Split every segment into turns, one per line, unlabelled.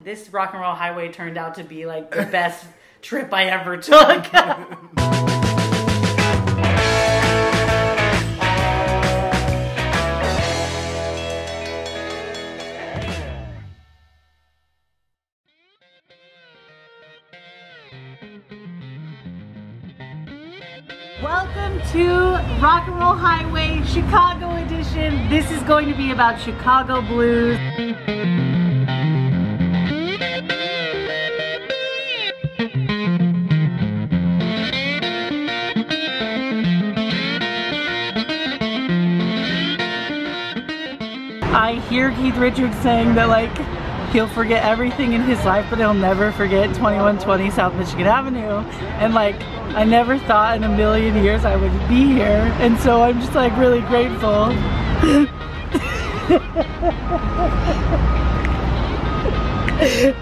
this rock and roll highway turned out to be like the best trip I ever took. Welcome to Rock and Roll Highway Chicago edition. This is going to be about Chicago blues. I hear Keith Richards saying that like he'll forget everything in his life, but he'll never forget 2120 South Michigan Avenue. And like, I never thought in a million years I would be here. And so I'm just like really grateful.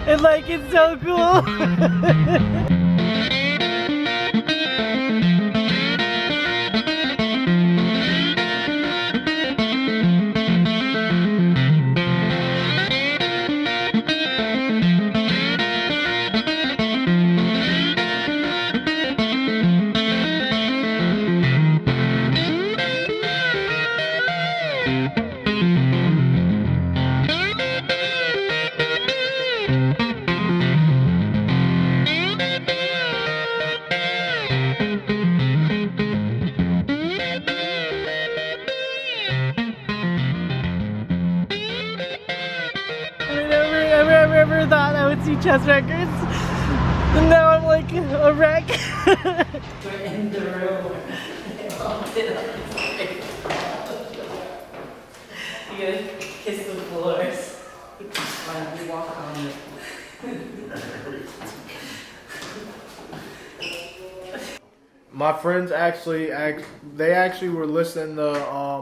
And like, it's so cool. I never thought I would see Chess Records, and now I'm like a wreck. We're in the room. You gotta kiss the floors. When we walk on it.
My friends actually were listening to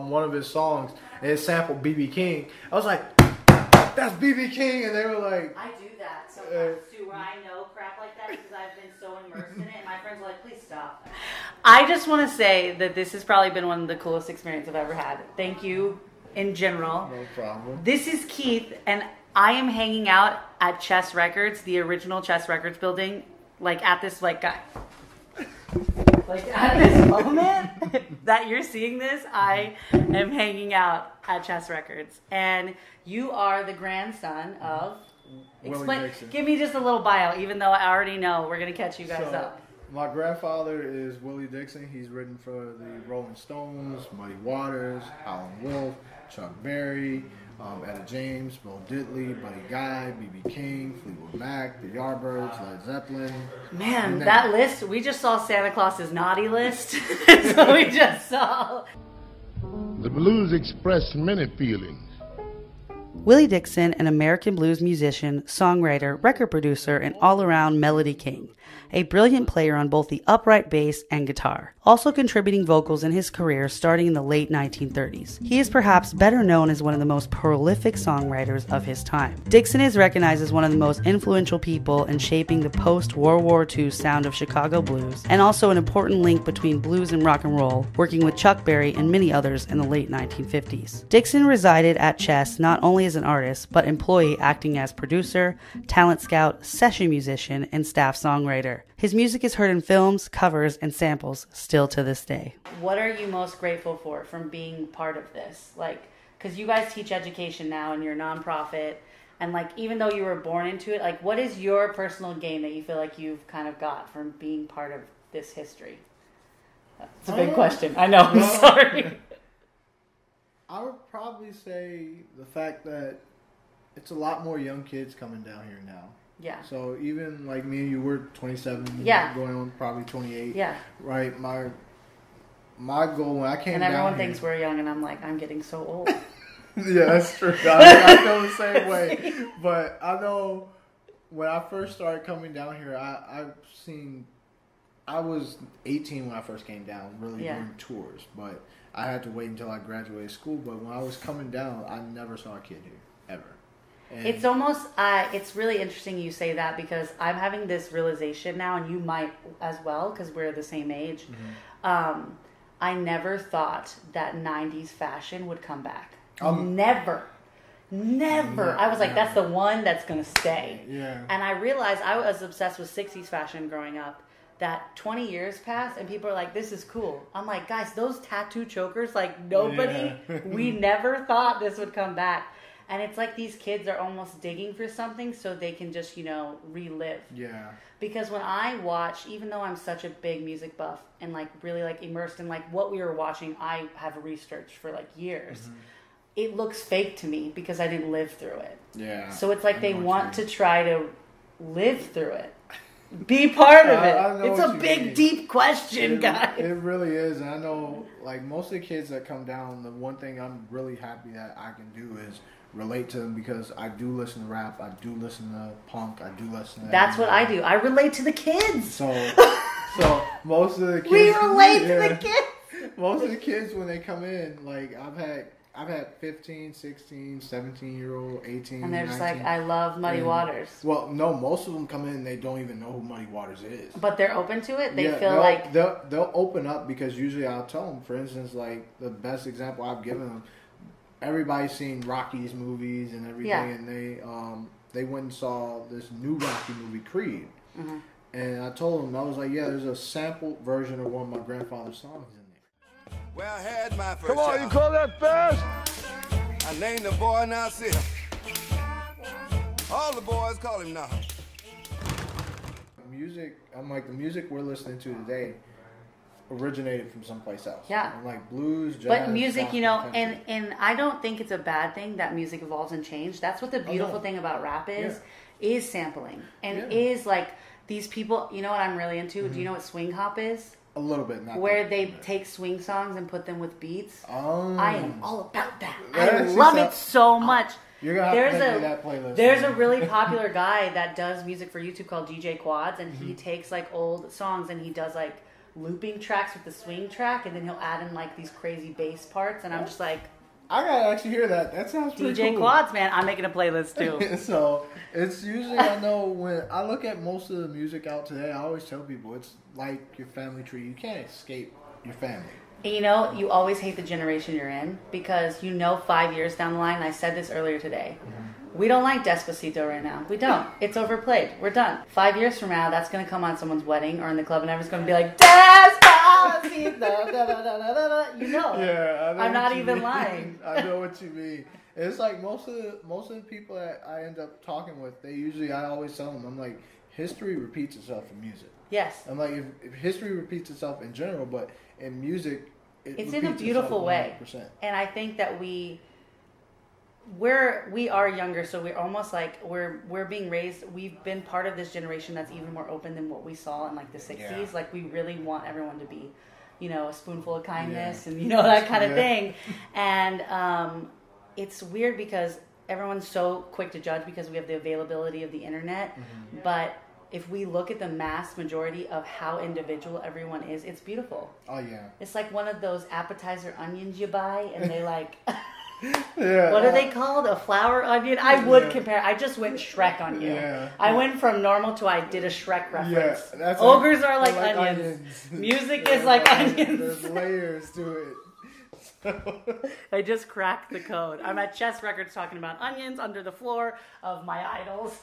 one of his songs, and it sampled BB King. I was like, that's BB King, and they were like,
I do that sometimes too, where I know crap like that because I've been so immersed in it, and my friends are like, please stop. I just want to say that this has probably been one of the coolest experiences I've ever had. Thank you in general.
No problem.
This is Keith, and I am hanging out at Chess Records, the original Chess Records building, like at this like guy. Like at this moment that you're seeing this, I am hanging out at Chess Records, and you are the grandson of.
Willie Dixon.
Give me just a little bio, even though I already know we're gonna catch you guys up.
My grandfather is Willie Dixon. He's written for the Rolling Stones, Muddy Waters, Howlin' Wolf, Chuck Berry, Etta James, Bo Diddley, Buddy Guy, B.B. King, Fleetwood Mac, the Yardbirds, Led Zeppelin.
Man, that list, we just saw Santa Claus's naughty list. So we just saw.
The blues express many feelings.
Willie Dixon, an American blues musician, songwriter, record producer, and all-around melody king. A brilliant player on both the upright bass and guitar, also contributing vocals in his career starting in the late 1930s. He is perhaps better known as one of the most prolific songwriters of his time. Dixon is recognized as one of the most influential people in shaping the post-World War II sound of Chicago blues, and also an important link between blues and rock and roll, working with Chuck Berry and many others in the late 1950s. Dixon resided at Chess not only as an artist, but employee acting as producer, talent scout, session musician, and staff songwriter. His music is heard in films, covers, and samples still to this day. What are you most grateful for from being part of this? Like, because you guys teach education now and you're a nonprofit, and like, even though you were born into it, like, what is your personal gain that you feel like you've kind of got from being part of this history? It's a big question. I know, I'm sorry.
I would probably say the fact that it's a lot more young kids coming down here now.
Yeah.
So even like me and you, we're 27,
yeah,
going on probably 28.
Yeah.
Right. My goal when I came down here. And
everyone thinks we're young, and I'm like, I'm getting so old.
Yeah, that's true. I feel the same way. But I know when I first started coming down here, I was 18 when I first came down, really doing tours. But I had to wait until I graduated school. But when I was coming down, I never saw a kid here, ever. And it's almost,
it's really interesting you say that, because I'm having this realization now, and you might as well, because we're the same age. Mm-hmm. I never thought that 90s fashion would come back. Never. Never. I was like, that's the one that's going to stay.
Yeah.
And I realized I was obsessed with 60s fashion growing up. That 20 years passed and people are like, this is cool. I'm like, guys, those tattoo chokers, like nobody, we never thought this would come back. And it's like these kids are almost digging for something so they can just, relive.
Yeah.
Because when I watch, even though I'm such a big music buff and like really like immersed in like what we were watching, I have researched for like years. Mm-hmm. It looks fake to me because I didn't live through it.
Yeah.
So it's like they want to try to live through it. Be part of it. It's a big, deep question, guys.
It really is. And I know, like, most of the kids that come down, the one thing I'm really happy that I can do is relate to them because I do listen to rap, I do listen to punk, I do listen to
That's what I do. I relate to the kids.
So most of the kids...
We relate to the kids.
Most of the kids, when they come in, like, I've had 15, 16, 17-year-old, 18,
and they're
19.
just like, I love Muddy Waters.
Well, no, most of them come in and they don't even know who Muddy Waters is.
But they're open to it? They feel like...
They'll open up because usually I'll tell them, for instance, like, the best example I've given them, everybody's seen Rocky's movies and everything, and they went and saw this new Rocky movie, Creed. Mm-hmm. And I told them, I was like, yeah, there's a sample version of one of my grandfather's songs in there.
Well, I had my first
Come on,
child.
you call that fast?
I named the boy Nasir. All the boys call him now.
Music, I'm like, the music we're listening to today originated from someplace else.
Yeah.
I'm like blues, jazz.
But music,
gospel,
and I don't think it's a bad thing that music evolves and changes. That's what the beautiful thing about rap is sampling. And is like these people, you know what I'm really into? Mm-hmm. Do you know what swing hop is?
A little bit.
Where they take swing songs and put them with beats.
Oh.
I am all about that. I love it so much.
You're gonna have to make me that playlist.
There's a really popular guy that does music for YouTube called DJ Quads, and he takes like old songs and he does like looping tracks with the swing track, and then he'll add in like these crazy bass parts, and I'm just like,
I gotta actually hear that. That sounds pretty cool.
DJ Quads, man. I'm making a playlist too.
So it's usually, I know when I look at most of the music out today, I always tell people it's like your family tree. You can't escape your family.
And you always hate the generation you're in because 5 years down the line, I said this earlier today, we don't like Despacito right now. We don't. It's overplayed. We're done. 5 years from now, that's going to come on someone's wedding or in the club and everyone's going to be like, Despacito, da, da, da, da, da.
Yeah,
I'm not even lying.
I know what you mean. It's like most of the people that I end up talking with, I always tell them, I'm like, history repeats itself in music.
Yes.
I'm like, if history repeats itself in general, but in music,
it's in a beautiful way. And I think that we are younger, so we're almost like we're being raised. We've been part of this generation that's even more open than what we saw in like the 60s. Yeah. Like we really want everyone to be, a spoonful of kindness and that kind of thing. And it's weird because everyone's so quick to judge because we have the availability of the internet, mm-hmm. But if we look at the mass majority of how individual everyone is, it's beautiful.
Oh, yeah.
It's like one of those appetizer onions you buy, and they like...
Yeah.
What are they called? A flower onion? I would compare. I just went Shrek on you. Yeah. I went from normal to I did a Shrek reference. Yeah, ogres are like onions. Music is like onions.
There's layers to it.
I just cracked the code. I'm at Chess Records talking about onions under the floor of my idols.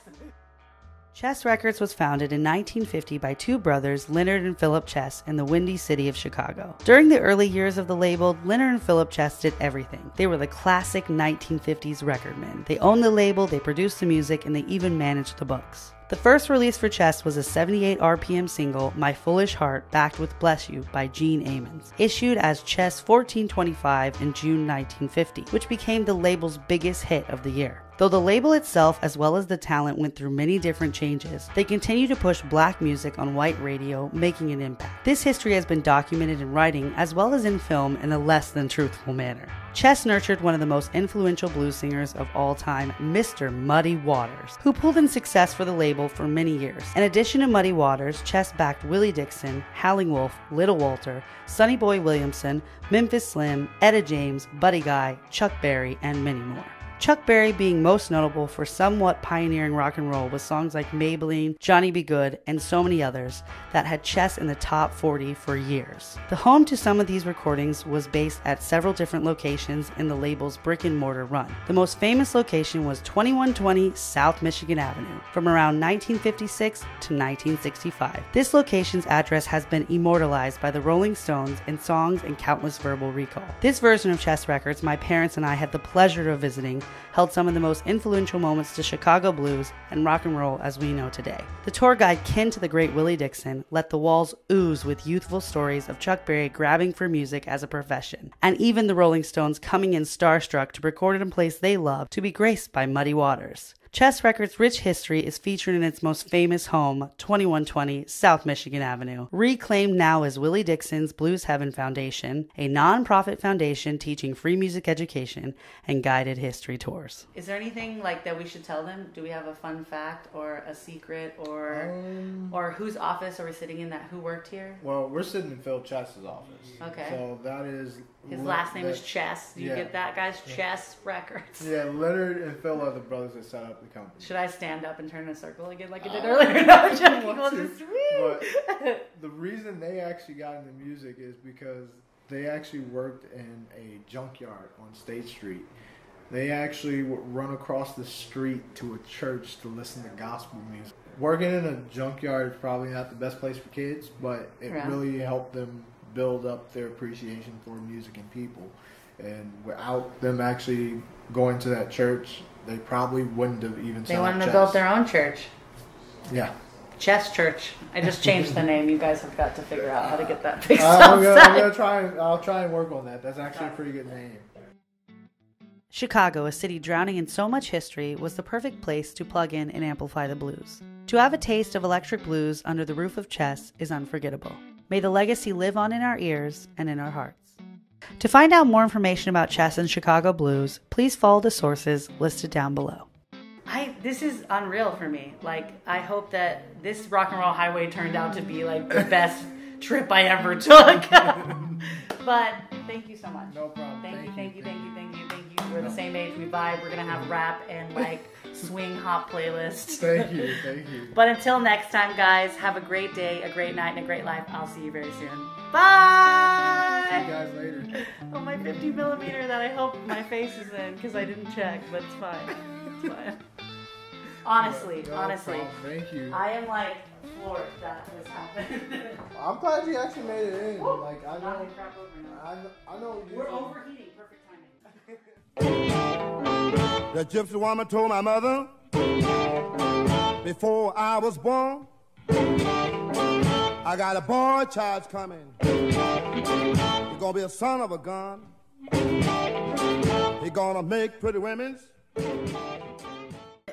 Chess Records was founded in 1950 by two brothers, Leonard and Philip Chess, in the Windy City of Chicago. During the early years of the label, Leonard and Philip Chess did everything. They were the classic 1950s record men. They owned the label, they produced the music, and they even managed the books. The first release for Chess was a 78 RPM single, My Foolish Heart, backed with Bless You by Gene Ammons, issued as Chess 1425 in June 1950, which became the label's biggest hit of the year. Though the label itself, as well as the talent, went through many different changes, they continue to push black music on white radio, making an impact. This history has been documented in writing as well as in film in a less than truthful manner. Chess nurtured one of the most influential blues singers of all time, Mr. Muddy Waters, who pulled in success for the label for many years. In addition to Muddy Waters, Chess backed Willie Dixon, Howlin' Wolf, Little Walter, Sonny Boy Williamson, Memphis Slim, Etta James, Buddy Guy, Chuck Berry, and many more. Chuck Berry being most notable for somewhat pioneering rock and roll with songs like Maybelline, Johnny Be Good, and so many others that had Chess in the top 40 for years. The home to some of these recordings was based at several different locations in the label's brick and mortar run. The most famous location was 2120 South Michigan Avenue from around 1956 to 1965. This location's address has been immortalized by the Rolling Stones in songs and countless verbal recall. This version of Chess Records my parents and I had the pleasure of visiting held some of the most influential moments to Chicago blues and rock and roll as we know today. The tour guide, kin to the great Willie Dixon, let the walls ooze with youthful stories of Chuck Berry grabbing for music as a profession, and even the Rolling Stones coming in starstruck to record in a place they love to be graced by muddy waters. Chess Records' rich history is featured in its most famous home, 2120 South Michigan Avenue, reclaimed now as Willie Dixon's Blues Heaven Foundation, a non-profit foundation teaching free music education and guided history tours. Is there anything like that we should tell them? Do we have a fun fact or a secret or whose office are we sitting in that who worked here?
Well, we're sitting in Phil Chess's office.
Okay.
So that is...
His last name is Chess. Do you get that, guys? Chess Records.
Yeah, Leonard and Phil are the brothers that set up the company.
Should I stand up and turn in a circle again like I did earlier? No, I'm joking.
But the reason they actually got into music is because they actually worked in a junkyard on State Street. They actually would run across the street to a church to listen to gospel music. Working in a junkyard is probably not the best place for kids, but it really helped them build up their appreciation for music and people. And without them actually going to that church, they probably wouldn't have even
They wouldn't have built their own church.
Yeah.
Chess Church. I just changed the name. You guys have got to figure out how to get that fixed
I'll try and work on that. That's actually a pretty good name.
Chicago, a city drowning in so much history, was the perfect place to plug in and amplify the blues. To have a taste of electric blues under the roof of Chess is unforgettable. May the legacy live on in our ears and in our hearts. To find out more information about Chess and Chicago blues, please follow the sources listed down below. This is unreal for me. I hope that this rock and roll highway turned out to be the best trip I ever took. But thank you so much.
No problem.
Thank you. We're the same age, we vibe. We're gonna have rap and swing hop playlist.
Thank you.
But until next time, guys, have a great day, a great night, and a great life. I'll see you very soon. Bye!
See you guys later.
Oh, my 50mm that I hope my face is in because I didn't check, but it's fine. It's fine. Honestly.
Thank you.
I am floored that this happened.
I'm glad you actually made it in.
Woo!
I know.
We're overheating. Perfect timing.
The gypsy woman told my mother before I was born, I got a boy child coming. He's gonna be a son of a gun. He's gonna make pretty women's.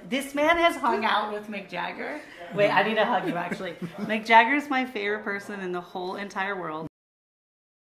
This man has hung out with Mick Jagger. Wait, I need to hug you actually. Mick Jagger is my favorite person in the whole entire world.